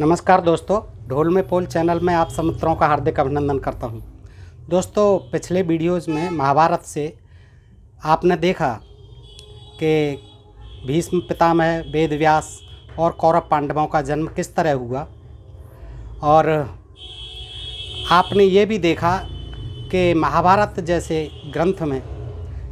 नमस्कार दोस्तों, ढोल में पोल चैनल में आप सब मित्रों का हार्दिक अभिनंदन करता हूं। दोस्तों, पिछले वीडियोज़ में महाभारत से आपने देखा कि भीष्म पितामह, वेद व्यास और कौरव पांडवों का जन्म किस तरह हुआ, और आपने ये भी देखा कि महाभारत जैसे ग्रंथ में,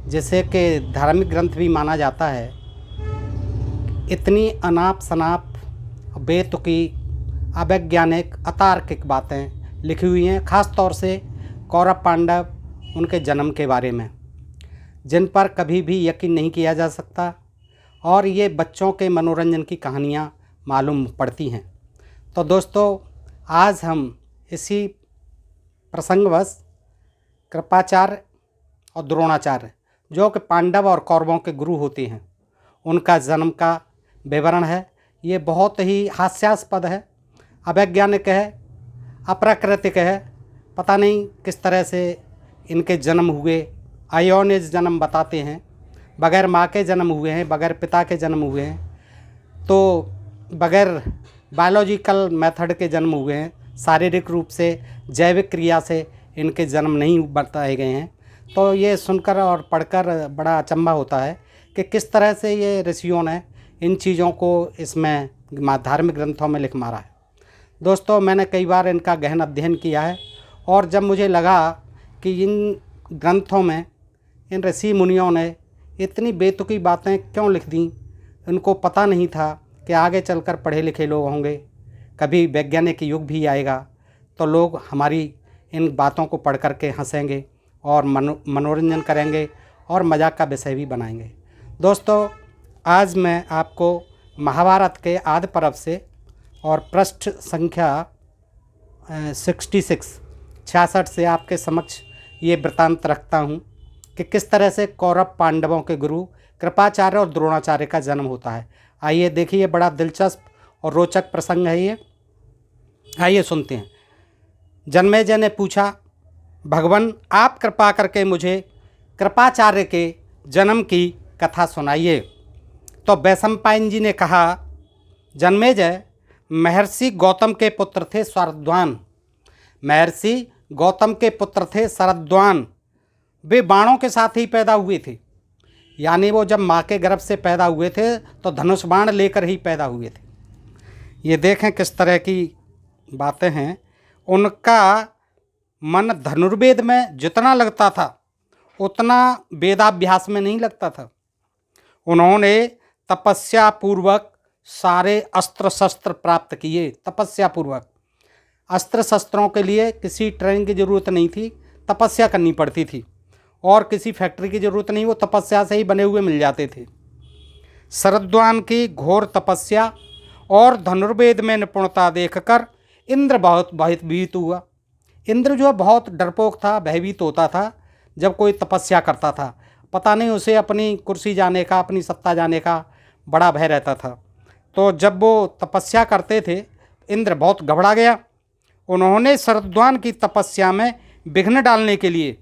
जिसे कि धार्मिक ग्रंथ भी माना जाता है, इतनी अनाप शनाप बेतुकी अवैज्ञानिक अतार्किक बातें लिखी हुई हैं, ख़ास तौर से कौरव पांडव उनके जन्म के बारे में, जिन पर कभी भी यकीन नहीं किया जा सकता, और ये बच्चों के मनोरंजन की कहानियाँ मालूम पड़ती हैं। तो दोस्तों, आज हम इसी प्रसंगवश कृपाचार्य और द्रोणाचार्य, जो कि पांडव और कौरवों के गुरु होते हैं, उनका जन्म का विवरण है। ये बहुत ही हास्यास्पद है, अवैज्ञानिक है, अप्राकृतिक है। पता नहीं किस तरह से इनके जन्म हुए। अयोनिज जन्म बताते हैं, बगैर माँ के जन्म हुए हैं, बगैर पिता के जन्म हुए हैं, तो बगैर बायोलॉजिकल मेथड के जन्म हुए हैं, शारीरिक रूप से जैविक क्रिया से इनके जन्म नहीं बताए गए हैं। तो ये सुनकर और पढ़कर बड़ा अचंभा होता है कि किस तरह से ये ऋषियों ने इन चीज़ों को इसमें धार्मिक ग्रंथों में लिख मारा है। दोस्तों, मैंने कई बार इनका गहन अध्ययन किया है, और जब मुझे लगा कि इन ग्रंथों में इन ऋषि मुनियों ने इतनी बेतुकी बातें क्यों लिख दी, इनको पता नहीं था कि आगे चलकर पढ़े लिखे लोग होंगे, कभी वैज्ञानिक युग भी आएगा, तो लोग हमारी इन बातों को पढ़ कर के हंसेंगे और मनोरंजन करेंगे और मजाक का विषय भी बनाएंगे। दोस्तों, आज मैं आपको महाभारत के आदि पर्व से और पृष्ठ संख्या 66 से आपके समक्ष ये वृत्तांत रखता हूँ कि किस तरह से कौरव पांडवों के गुरु कृपाचार्य और द्रोणाचार्य का जन्म होता है। आइए देखिए, बड़ा दिलचस्प और रोचक प्रसंग है ये। आइए सुनते हैं। जन्मेजय ने पूछा, भगवान आप कृपा करके मुझे कृपाचार्य के जन्म की कथा सुनाइए। तो वैशंपायन जी ने कहा, जन्मेजय, महर्षि गौतम के पुत्र थे शरद्वान। महर्षि गौतम के पुत्र थे शरद्वान। वे बाणों के साथ ही पैदा हुए थे, यानी वो जब माँ के गर्भ से पैदा हुए थे तो धनुष बाण लेकर ही पैदा हुए थे। ये देखें किस तरह की बातें हैं। उनका मन धनुर्वेद में जितना लगता था उतना वेदाभ्यास में नहीं लगता था। उन्होंने तपस्या पूर्वक सारे अस्त्र शस्त्र प्राप्त किए। तपस्या पूर्वक, अस्त्र शस्त्रों के लिए किसी ट्रेनिंग की ज़रूरत नहीं थी, तपस्या करनी पड़ती थी, और किसी फैक्ट्री की ज़रूरत नहीं, वो तपस्या से ही बने हुए मिल जाते थे। शरद्वान की घोर तपस्या और धनुर्वेद में निपुणता देखकर इंद्र बहुत भयभीत हुआ। इंद्र जो बहुत डरपोक था, भयभीत होता था जब कोई तपस्या करता था। पता नहीं उसे अपनी कुर्सी जाने का, अपनी सत्ता जाने का बड़ा भय रहता था। तो जब वो तपस्या करते थे, इंद्र बहुत घबरा गया। उन्होंने शरद्वान की तपस्या में विघ्न डालने के लिए,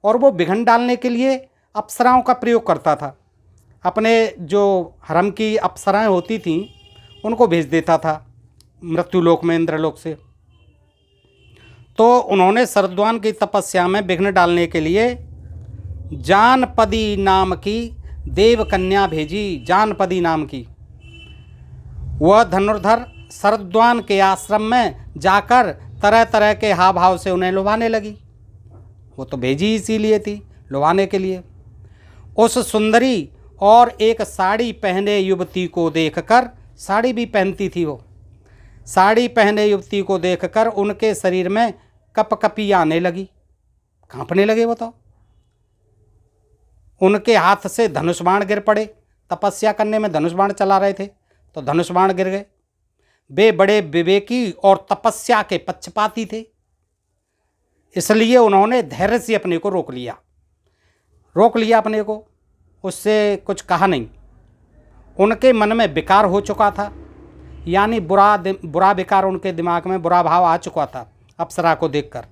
और वो विघ्न डालने के लिए अप्सराओं का प्रयोग करता था। अपने जो हरम की अप्सराएं होती थीं उनको भेज देता था मृत्युलोक में, इंद्रलोक से। तो उन्होंने शरद्वान की तपस्या में विघ्न डालने के लिए जानपदी नाम की देवकन्या भेजी। जानपदी नाम की वह धनुर्धर शरद्वान के आश्रम में जाकर तरह तरह के हाव भाव से उन्हें लुभाने लगी। वो तो भेजी इसीलिए थी, लुभाने के लिए। उस सुंदरी और एक साड़ी पहने युवती को देखकर, साड़ी भी पहनती थी वो, साड़ी पहने युवती को देखकर उनके शरीर में कपकपी आने लगी, कांपने लगे वो तो। उनके हाथ से धनुष बाण गिर पड़े। तपस्या करने में धनुष बाण चला रहे थे तो धनुष बाण गिर गए। वे बड़े विवेकी और तपस्या के पक्षपाती थे, इसलिए उन्होंने धैर्य से अपने को रोक लिया अपने को, उससे कुछ कहा नहीं। उनके मन में विकार हो चुका था, यानी बुरा विकार, उनके दिमाग में बुरा भाव आ चुका था अप्सरा को देखकर।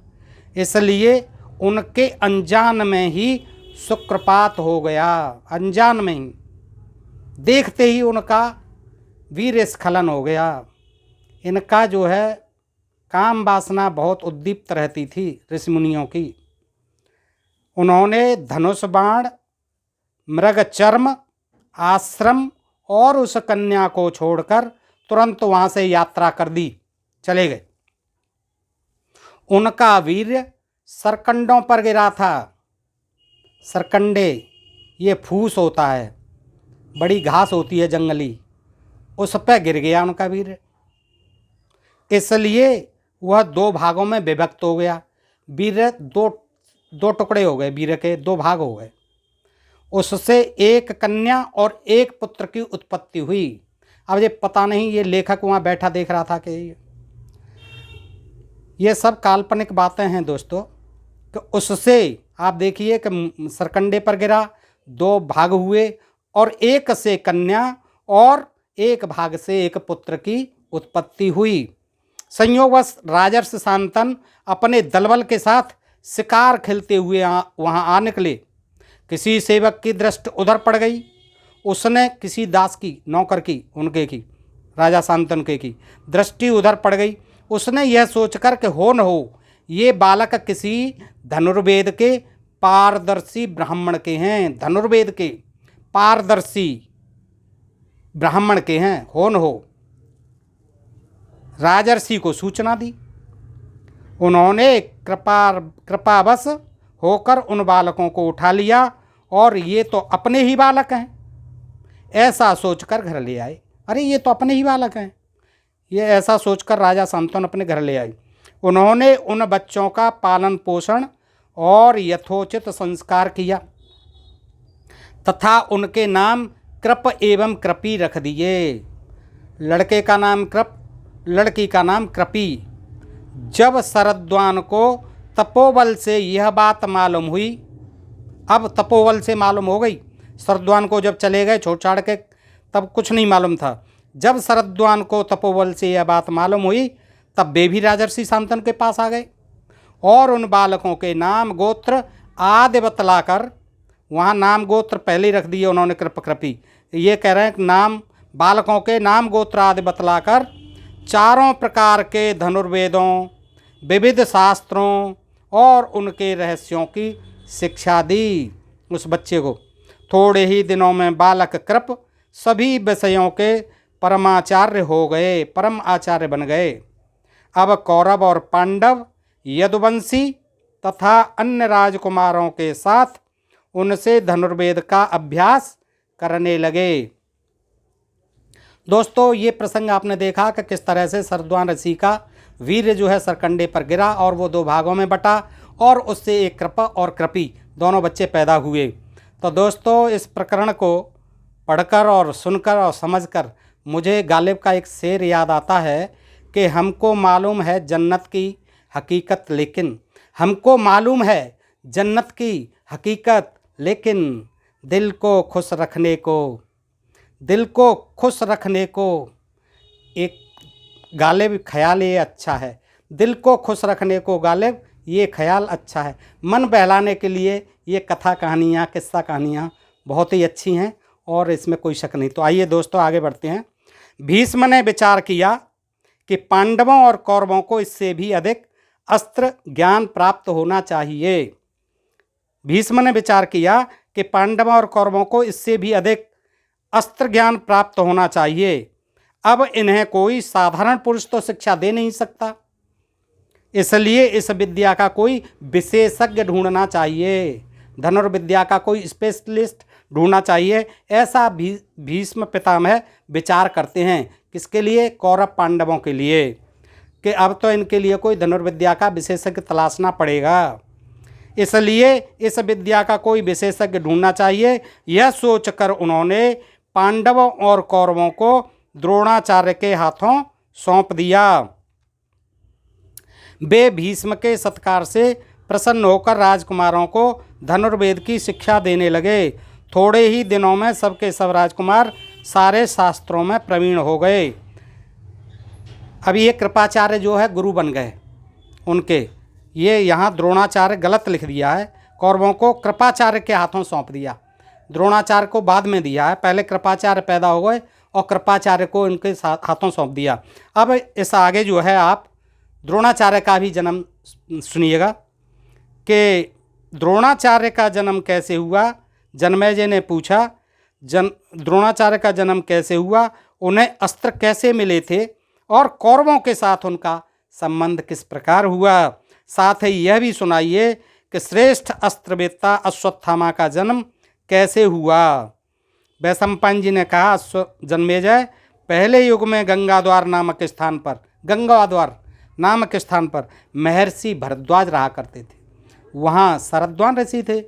इसलिए उनके अनजान में ही शुक्रपात हो गया। अनजान में ही, देखते ही उनका वीर स्खलन हो गया। इनका जो है काम वासना बहुत उद्दीप्त रहती थी ऋषि मुनियों की। उन्होंने धनुष बाण, मृग चर्म, आश्रम और उस कन्या को छोड़कर तुरंत वहां से यात्रा कर दी, चले गए। उनका वीर्य सरकंडों पर गिरा था। सरकंडे ये फूस होता है, बड़ी घास होती है जंगली, उस पर गिर गया उनका वीर्य। इसलिए वह दो भागों में विभक्त हो गया। वीर्य दो टुकड़े हो गए, वीर्य के दो भाग हो गए। उससे एक कन्या और एक पुत्र की उत्पत्ति हुई। अब ये पता नहीं, ये लेखक वहाँ बैठा देख रहा था कि ये सब काल्पनिक बातें हैं दोस्तों। कि उससे आप देखिए कि सरकंडे पर गिरा, दो भाग हुए और एक से कन्या और एक भाग से एक पुत्र की उत्पत्ति हुई। संयोगवश राजर्षि शांतन अपने दलबल के साथ शिकार खेलते हुए वहाँ आ निकले। किसी सेवक की दृष्टि उधर पड़ गई। उसने किसी दास की, नौकर की, उनके की, राजा शांतनु के की दृष्टि उधर पड़ गई। उसने यह सोचकर कि हो न हो ये बालक किसी धनुर्वेद के पारदर्शी ब्राह्मण के हैं, धनुर्वेद के पारदर्शी ब्राह्मण के हैं, हो न हो राजर्षि को सूचना दी। उन्होंने कृपावश होकर उन बालकों को उठा लिया और ये तो अपने ही बालक हैं ऐसा सोचकर घर ले आए। अरे ये तो अपने ही बालक हैं, ये ऐसा सोचकर राजा शांतनु अपने घर ले आए। उन्होंने उन बच्चों का पालन पोषण और यथोचित संस्कार किया तथा उनके नाम कृप एवं कृपी रख दिए। लड़के का नाम कृप, लड़की का नाम कृपी। जब शरद्वान को तपोबल से यह बात मालूम हुई, अब तपोबल से मालूम हो गई। शरद्वान को जब चले गए छोड़ छाड़ के, तब कुछ नहीं मालूम था। जब शरद्वान को तपोबल से यह बात मालूम हुई, तब वे भी राजर्षि शांतनु के पास आ गए और उन बालकों के नाम गोत्र आदि बतलाकर, वहाँ नाम गोत्र पहले रख दिए उन्होंने, कृप कृपी। ये कह रहे हैं कि नाम, बालकों के नाम गोत्र आदि बतलाकर चारों प्रकार के धनुर्वेदों, विविध शास्त्रों और उनके रहस्यों की शिक्षा दी उस बच्चे को। थोड़े ही दिनों में बालक कृप सभी विषयों के परमाचार्य हो गए, परम आचार्य बन गए। अब कौरव और पांडव यदुवंशी तथा अन्य राजकुमारों के साथ उनसे धनुर्वेद का अभ्यास करने लगे। दोस्तों ये प्रसंग आपने देखा कि किस तरह से शरद्वान ऋषि का वीर्य जो है सरकंडे पर गिरा और वो दो भागों में बटा और उससे एक कृप और कृपी दोनों बच्चे पैदा हुए। तो दोस्तों इस प्रकरण को पढ़कर और सुनकर और समझकर मुझे गालिब का एक शेर याद आता है कि हमको मालूम है जन्नत की हकीकत, लेकिन हमको मालूम है जन्नत की हकीकत, लेकिन दिल को खुश रखने को, दिल को खुश रखने को एक गालिब ख्याल ये अच्छा है। दिल को खुश रखने को गालिब ये ख्याल अच्छा है। मन बहलाने के लिए ये कथा कहानियाँ, किस्सा कहानियाँ बहुत ही अच्छी हैं और इसमें कोई शक नहीं। तो आइए दोस्तों आगे बढ़ते हैं। भीष्म ने विचार किया कि पांडवों और कौरवों को इससे भी अधिक अस्त्र ज्ञान प्राप्त होना चाहिए। भीष्म ने विचार किया कि पांडवों और कौरवों को इससे भी अधिक अस्त्र ज्ञान प्राप्त होना चाहिए। अब इन्हें कोई साधारण पुरुष तो शिक्षा दे नहीं सकता, इसलिए इस विद्या का कोई विशेषज्ञ ढूंढना चाहिए, धनुर्विद्या का कोई स्पेशलिस्ट ढूंढना चाहिए। ऐसा भीष्म पितामह विचार करते हैं। किसके लिए? कौरव पांडवों के लिए, कि अब तो इनके लिए कोई धनुर्विद्या का विशेषज्ञ तलाशना पड़ेगा, इसलिए इस विद्या का कोई विशेषज्ञ ढूंढना चाहिए। यह सोचकर उन्होंने पांडवों और कौरवों को द्रोणाचार्य के हाथों सौंप दिया। वे भीष्म के सत्कार से प्रसन्न होकर राजकुमारों को धनुर्वेद की शिक्षा देने लगे। थोड़े ही दिनों में सबके सब राजकुमार सारे शास्त्रों में प्रवीण हो गए। अब ये कृपाचार्य जो है गुरु बन गए उनके। ये यहाँ द्रोणाचार्य गलत लिख दिया है, कौरवों को कृपाचार्य के हाथों सौंप दिया, द्रोणाचार्य को बाद में दिया है। पहले कृपाचार्य पैदा हो गए और कृपाचार्य को इनके हाथों सौंप दिया। अब इस आगे जो है आप द्रोणाचार्य का भी जन्म सुनिएगा कि द्रोणाचार्य का जन्म कैसे हुआ। जन्मेजय ने पूछा द्रोणाचार्य का जन्म कैसे हुआ, उन्हें अस्त्र कैसे मिले थे और कौरवों के साथ उनका संबंध किस प्रकार हुआ। साथ ही यह भी सुनाइए कि श्रेष्ठ अस्त्रवेत्ता अश्वत्थामा का जन्म कैसे हुआ। वैशंपायन जी ने कहा, जन्मेजय, पहले युग में गंगाद्वार नामक स्थान पर महर्षि भरद्वाज रहा करते थे। वहाँ शरद्वान ऋषि थे,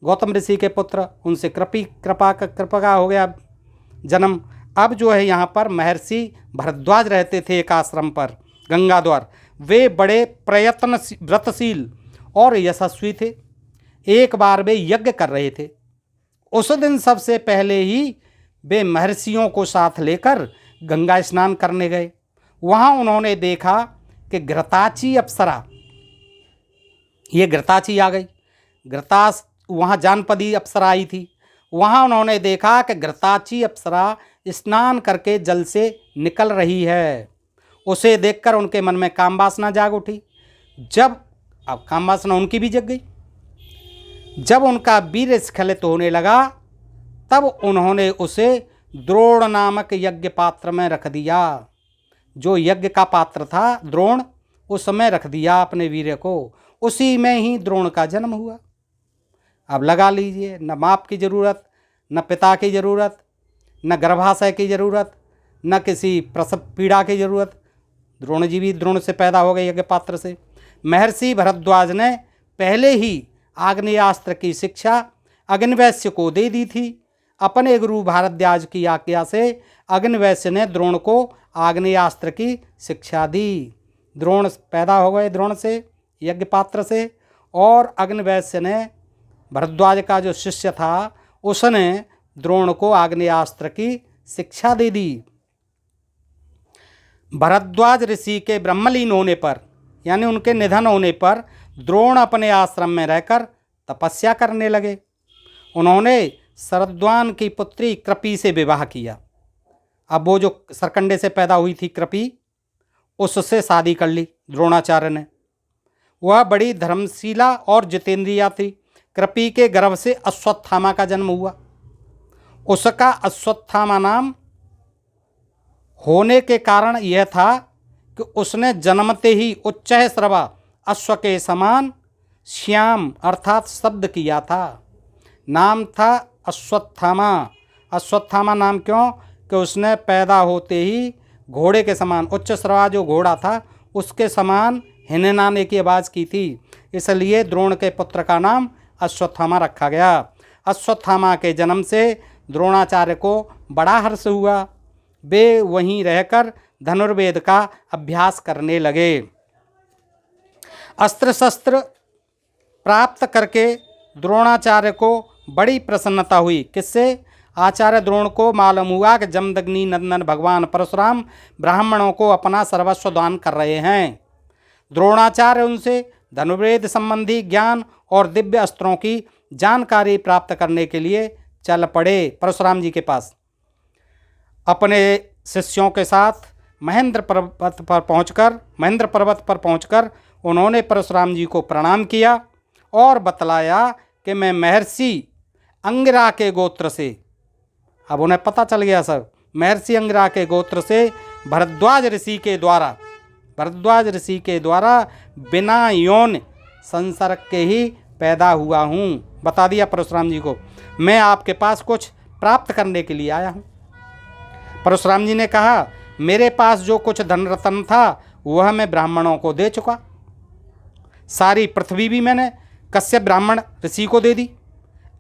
गौतम ऋषि के पुत्र, उनसे कृपा का हो गया जन्म। अब जो है यहाँ पर महर्षि भरद्वाज रहते थे एक आश्रम पर गंगाद्वार। वे बड़े व्रतशील और यशस्वी थे। एक बार वे यज्ञ कर रहे थे। उस दिन सबसे पहले ही वे महर्षियों को साथ लेकर गंगा स्नान करने गए। वहाँ उन्होंने देखा कि घृताची अप्सरा, ये घृताची आ गई, घृतास वहाँ जानपदी अप्सरा आई थी। वहाँ उन्होंने देखा कि घृताची अप्सरा स्नान करके जल से निकल रही है। उसे देखकर उनके मन में काम वासना जाग उठी। अब काम वासना उनकी भी जग गई। जब उनका वीर्य स्खलित होने लगा तब उन्होंने उसे द्रोण नामक यज्ञ पात्र में रख दिया। जो यज्ञ का पात्र था द्रोण, उसमें रख दिया अपने वीर्य को। उसी में ही द्रोण का जन्म हुआ। अब लगा लीजिए, न माप की ज़रूरत, न पिता की ज़रूरत, न गर्भाशय की ज़रूरत, न किसी प्रसव पीड़ा की ज़रूरत। द्रोण जी भी द्रोण से पैदा हो गए यज्ञ पात्र से। महर्षि भरद्वाज ने पहले ही आग्नेयास्त्र की शिक्षा अग्निवैश्य को दे दी थी। अपने गुरु भारद्वाज की आज्ञा से अग्निवैश्य ने द्रोण को आग्नेयास्त्र की शिक्षा दी। द्रोण पैदा हो गए द्रोण से, यज्ञ पात्र से, और अग्निवैश्य ने, भरद्वाज का जो शिष्य था, उसने द्रोण को आग्नेयास्त्र की शिक्षा दे दी। भरद्वाज ऋषि के ब्रह्मलीन होने पर, यानी उनके निधन होने पर, द्रोण अपने आश्रम में रहकर तपस्या करने लगे। उन्होंने शरद्वान की पुत्री कृपि से विवाह किया। अब वो जो सरकंडे से पैदा हुई थी कृपि, उससे शादी कर ली द्रोणाचार्य ने। वह बड़ी धर्मशीला और जितेंद्रिया थी। कृपि के गर्भ से अश्वत्थामा का जन्म हुआ। उसका अश्वत्थामा नाम होने के कारण यह था कि उसने जन्मते ही उच्च श्रवा अश्व के समान श्याम अर्थात शब्द किया था। नाम था अश्वत्थामा। अश्वत्थामा नाम क्यों? कि उसने पैदा होते ही घोड़े के समान, उच्च श्रवा जो घोड़ा था उसके समान हिननाने की आवाज़ की थी, इसलिए द्रोण के पुत्र का नाम अश्वत्थामा रखा गया। अश्वत्थामा के जन्म से द्रोणाचार्य को बड़ा हर्ष हुआ। वे वहीं रहकर धनुर्वेद का अभ्यास करने लगे। अस्त्र शस्त्र प्राप्त करके द्रोणाचार्य को बड़ी प्रसन्नता हुई। किससे? आचार्य द्रोण को मालूम हुआ कि जमदग्नि नंदन भगवान परशुराम ब्राह्मणों को अपना सर्वस्व दान कर रहे हैं। द्रोणाचार्य उनसे धनुर्वेद संबंधी ज्ञान और दिव्य अस्त्रों की जानकारी प्राप्त करने के लिए चल पड़े परशुराम जी के पास। अपने शिष्यों के साथ महेंद्र पर्वत पर पहुंचकर उन्होंने परशुराम जी को प्रणाम किया और बतलाया कि मैं महर्षि अंगिरा के गोत्र से, अब उन्हें पता चल गया सब, महर्षि अंगिरा के गोत्र से भरद्वाज ऋषि के द्वारा बिना यौन संसर्ग के ही पैदा हुआ हूँ। बता दिया परशुराम जी को, मैं आपके पास कुछ प्राप्त करने के लिए आया हूँ। परशुराम जी ने कहा, मेरे पास जो कुछ धन रत्न था वह मैं ब्राह्मणों को दे चुका। सारी पृथ्वी भी मैंने कश्यप ब्राह्मण ऋषि को दे दी।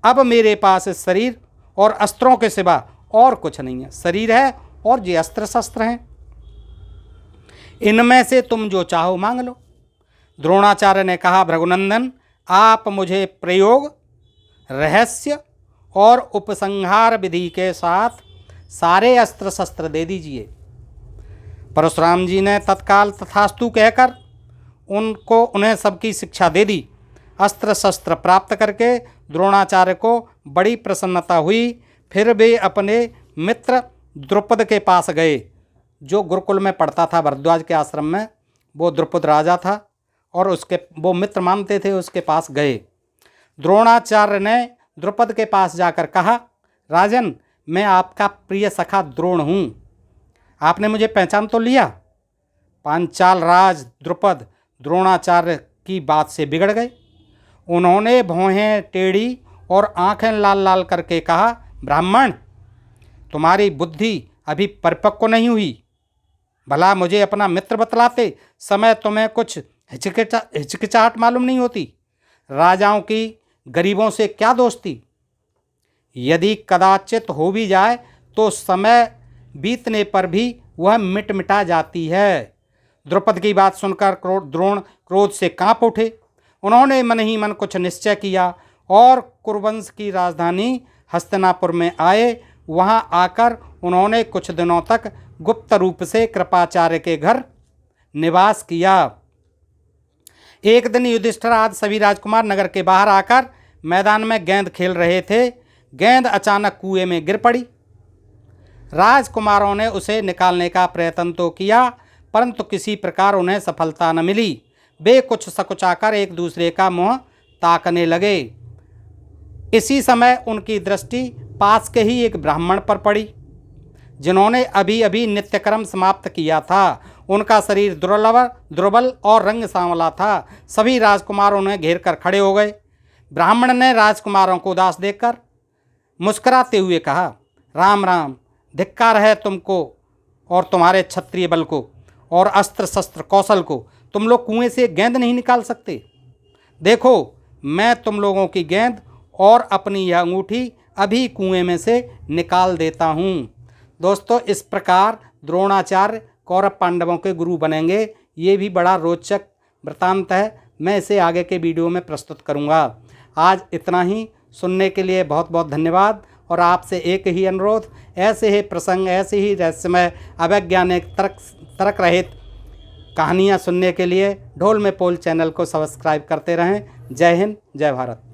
अब मेरे पास शरीर और अस्त्रों के सिवा और कुछ नहीं है। शरीर है और ये अस्त्र शस्त्र हैं, इनमें से तुम जो चाहो मांग लो। द्रोणाचार्य ने कहा, भृगुनंदन, आप मुझे प्रयोग, रहस्य और उपसंहार विधि के साथ सारे अस्त्र शस्त्र दे दीजिए। परशुराम जी ने तत्काल तथास्तु कहकर उन्हें सबकी शिक्षा दे दी। अस्त्र शस्त्र प्राप्त करके द्रोणाचार्य को बड़ी प्रसन्नता हुई। फिर वे अपने मित्र द्रुपद के पास गए, जो गुरुकुल में पढ़ता था भरद्वाज के आश्रम में। वो द्रुपद राजा था और उसके वो मित्र मानते थे, उसके पास गए। द्रोणाचार्य ने द्रुपद के पास जाकर कहा, राजन, मैं आपका प्रिय सखा द्रोण हूँ, आपने मुझे पहचान तो लिया। पांचाल राज द्रुपद द्रोणाचार्य की बात से बिगड़ गए। उन्होंने भौहें टेढ़ी और आंखें लाल लाल करके कहा, ब्राह्मण, तुम्हारी बुद्धि अभी परिपक्व नहीं हुई। भला मुझे अपना मित्र बतलाते समय तुम्हें कुछ हिचकिचाहट मालूम नहीं होती? राजाओं की गरीबों से क्या दोस्ती? यदि कदाचित हो भी जाए तो समय बीतने पर भी वह मिटा जाती है। द्रुपद की बात सुनकर द्रोण क्रोध से कांप उठे। उन्होंने मन ही मन कुछ निश्चय किया और कुरुवंश की राजधानी हस्तिनापुर में आए। वहां आकर उन्होंने कुछ दिनों तक गुप्त रूप से कृपाचार्य के घर निवास किया। एक दिन युधिष्ठिर आदि सभी राजकुमार नगर के बाहर आकर मैदान में गेंद खेल रहे थे। गेंद अचानक कुएं में गिर पड़ी। राजकुमारों ने उसे निकालने का प्रयत्न तो किया, परंतु किसी प्रकार उन्हें सफलता न मिली। वे कुछ सकुचाकर एक दूसरे का मुंह ताकने लगे। इसी समय उनकी दृष्टि पास के ही एक ब्राह्मण पर पड़ी, जिन्होंने अभी अभी नित्यक्रम समाप्त किया था। उनका शरीर दुर्बल और रंग सांवला था। सभी राजकुमार उन्हें घेर कर खड़े हो गए। ब्राह्मण ने राजकुमारों को उदास देखकर मुस्कुराते हुए कहा, राम राम, धिक्कार है तुमको और तुम्हारे क्षत्रिय बल को और अस्त्र शस्त्र कौशल को। तुम लोग कुएं से गेंद नहीं निकाल सकते। देखो, मैं तुम लोगों की गेंद और अपनी यह अंगूठी अभी कुएं में से निकाल देता हूँ। दोस्तों, इस प्रकार द्रोणाचार्य कौरव पांडवों के गुरु बनेंगे। ये भी बड़ा रोचक वृत्तांत है। मैं इसे आगे के वीडियो में प्रस्तुत करूँगा। आज इतना ही। सुनने के लिए बहुत बहुत धन्यवाद। और आपसे एक ही अनुरोध, ऐसे ही प्रसंग, ऐसे ही रहस्यमय अवैज्ञानिक तर्क रहित कहानियाँ सुनने के लिए ढोल में पोल चैनल को सब्सक्राइब करते रहें। जय हिंद, जय भारत।